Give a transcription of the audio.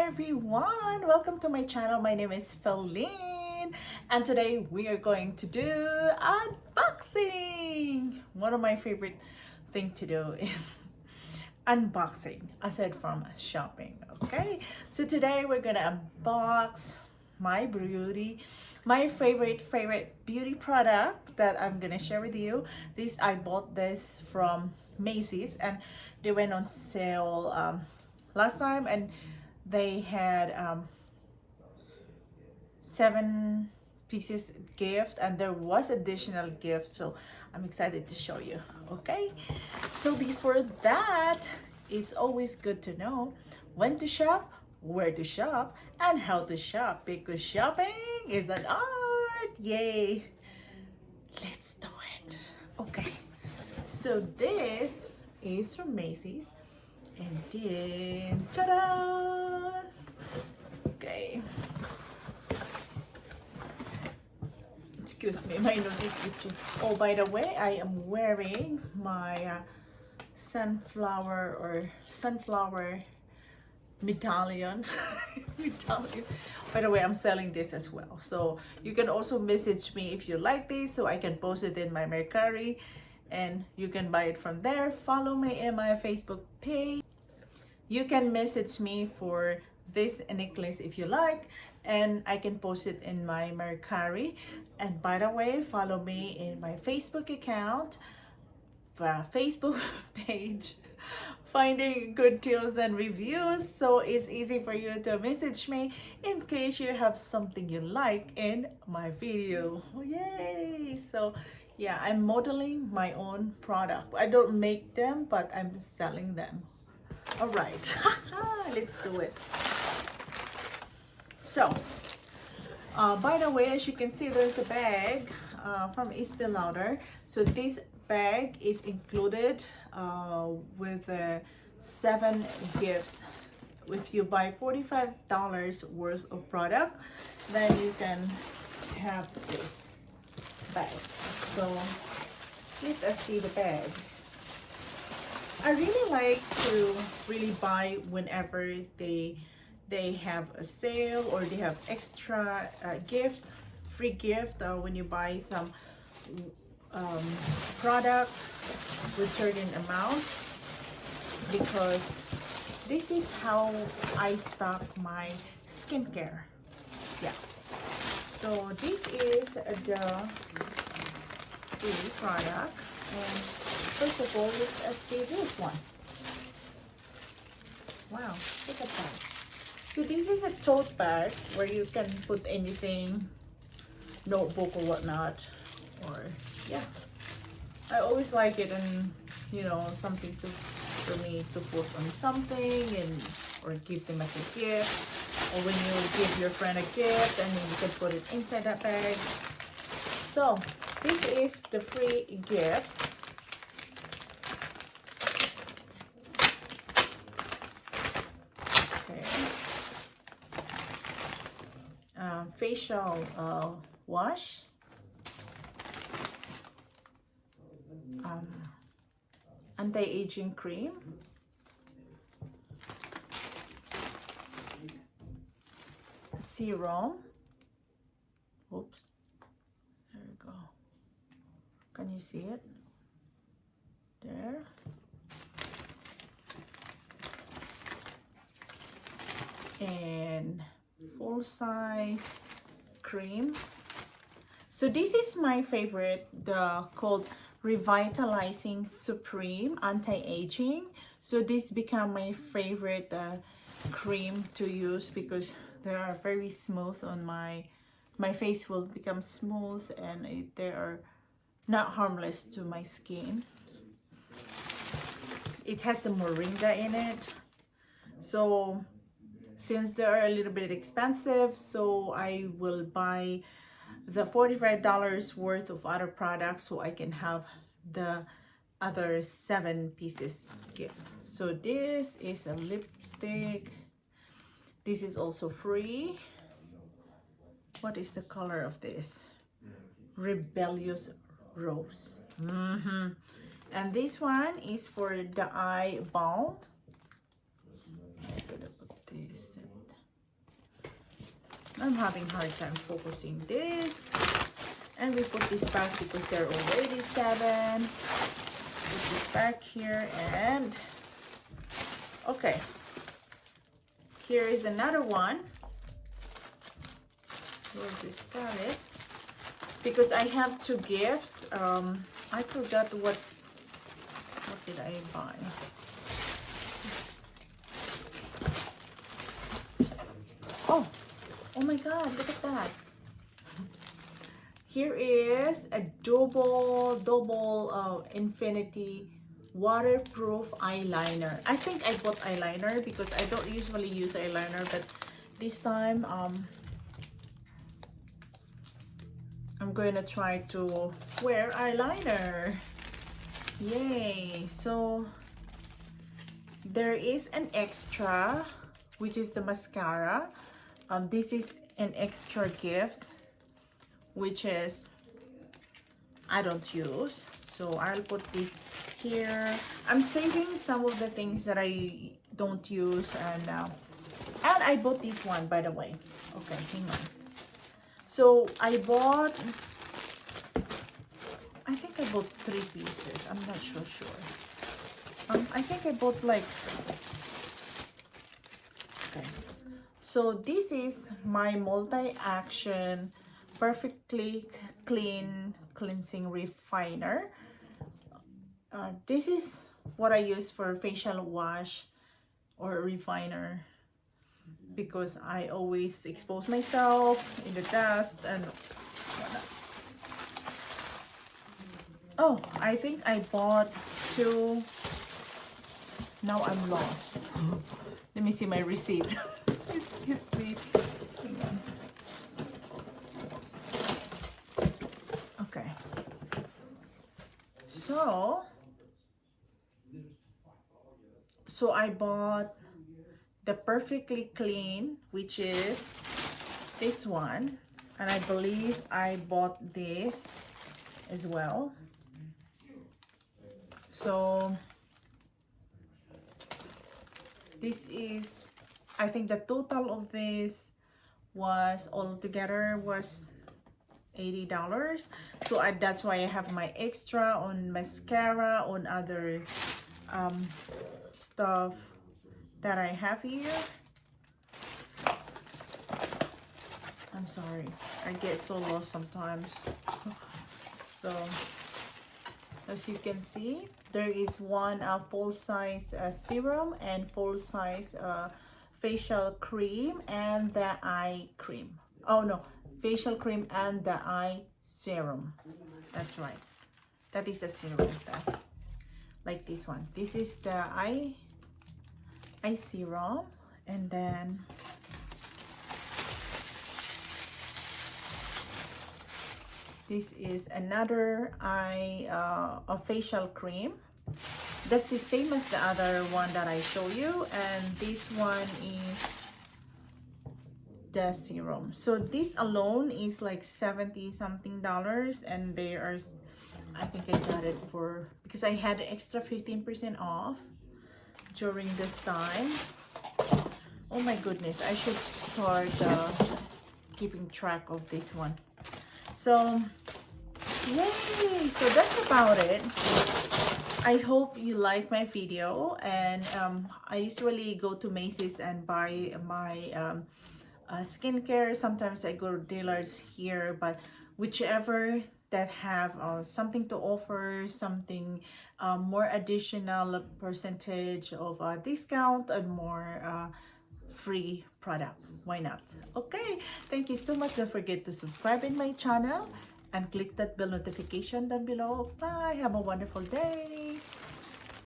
everyone, welcome to my channel. My name is Philine and today we are going to do unboxing. One of my favorite thing to do is unboxing aside from shopping. Okay, so today we're gonna unbox my favorite beauty product that I'm gonna share with you. I bought this from Macy's and they went on sale last time, and they had 7 pieces gift, and there was additional gift, so I'm excited to show you. Okay, so before that, it's always good to know when to shop, where to shop, and how to shop, because shopping is an art. Yay, let's do it. Okay, so this is from Macy's, and then ta-da! Okay, excuse me, my nose is itchy. Oh, by the way, I am wearing my sunflower medallion. medallion. By the way, I'm selling this as well, so you can also message me if you like this, so I can post it in my Mercari and you can buy it from there. Follow me in my Facebook page. You can message me for this necklace if you like, and I can post it in my Mercari. And by the way, follow me in my Facebook account, Facebook page, Finding Good Deals and Reviews, so it's easy for you to message me in case you have something you like in my video. Yay! So yeah, I'm modeling my own product. I don't make them, but I'm selling them. All right, let's do it. So by the way, as you can see, there's a bag from Estee Lauder. So this bag is included with 7 gifts. If you buy $45 worth of product, then you can have this bag. So let us see the bag. I really like to buy whenever they have a sale or they have extra free gift when you buy some product with certain amount, because this is how I stock my skincare. Yeah, so this is the product, and first of all, let's see this one. Wow, look at that. So this is a tote bag where you can put anything, notebook or whatnot, or yeah. I always like it, and you know, something for me to put on something, and or give them as a gift, or when you give your friend a gift, and then you can put it inside that bag. So this is the free gift. Facial wash, anti-aging cream, serum. Oops, there you go. Can you see it? There. And full size cream. So this is my favorite, the called Revitalizing Supreme Anti-Aging. So this become my favorite cream to use, because they are very smooth on my face will become smooth, and they are not harmless to my skin. It has some moringa in it, so since they are a little bit expensive, so I will buy the $45 worth of other products so I can have the other 7 pieces gift. So this is a lipstick. This is also free. What is the color of this? Rebellious Rose. And this one is for the eye balm. I'm gonna put this. I'm having hard time focusing this. And we put this back because they're already 7. Put this back here and okay. Here is another one. Where's this palette? Because I have 2 gifts. I forgot what did I buy? Oh my god, look at that. Here is a double infinity waterproof eyeliner. I think I bought eyeliner because I don't usually use eyeliner, but this time I'm going to try to wear eyeliner. Yay! So there is an extra, which is the mascara. This is an extra gift, which is I don't use, so I'll put this here. I'm saving some of the things that I don't use, and I bought this one, by the way. Okay, hang on. So I bought, I think I bought 3 pieces. I'm not so sure. I think I bought like, okay. So this is my multi-action perfectly clean cleansing refiner. This is what I use for facial wash or refiner because I always expose myself in the dust and whatnot. Oh, I think I bought 2. Now I'm lost. Let me see my receipt. Excuse me. Hang on. Okay. So I bought the perfectly clean, which is this one, and I believe I bought this as well. So this is, I think the total of this was altogether was $80. So that's why I have my extra on mascara, on other stuff that I have here. I'm sorry, I get so lost sometimes. So as you can see, there is one full-size serum and full-size facial cream and the eye cream. Oh no, facial cream and the eye serum. That's right, that is a serum that, like this one. This is the eye serum, and then this is another a facial cream. That's the same as the other one that I show you, and this one is the serum. So this alone is like $70 something, and they are, I think I got it for, because I had extra 15% off during this time. Oh my goodness, I should start keeping track of this one. So yay, so that's about it. I hope you like my video, and I usually go to Macy's and buy my skincare. Sometimes I go to dealers here, but whichever that have something to offer, something more additional percentage of discount and more free product, why not? Okay, thank you so much. Don't forget to subscribe in my channel and click that bell notification down below. Bye, have a wonderful day.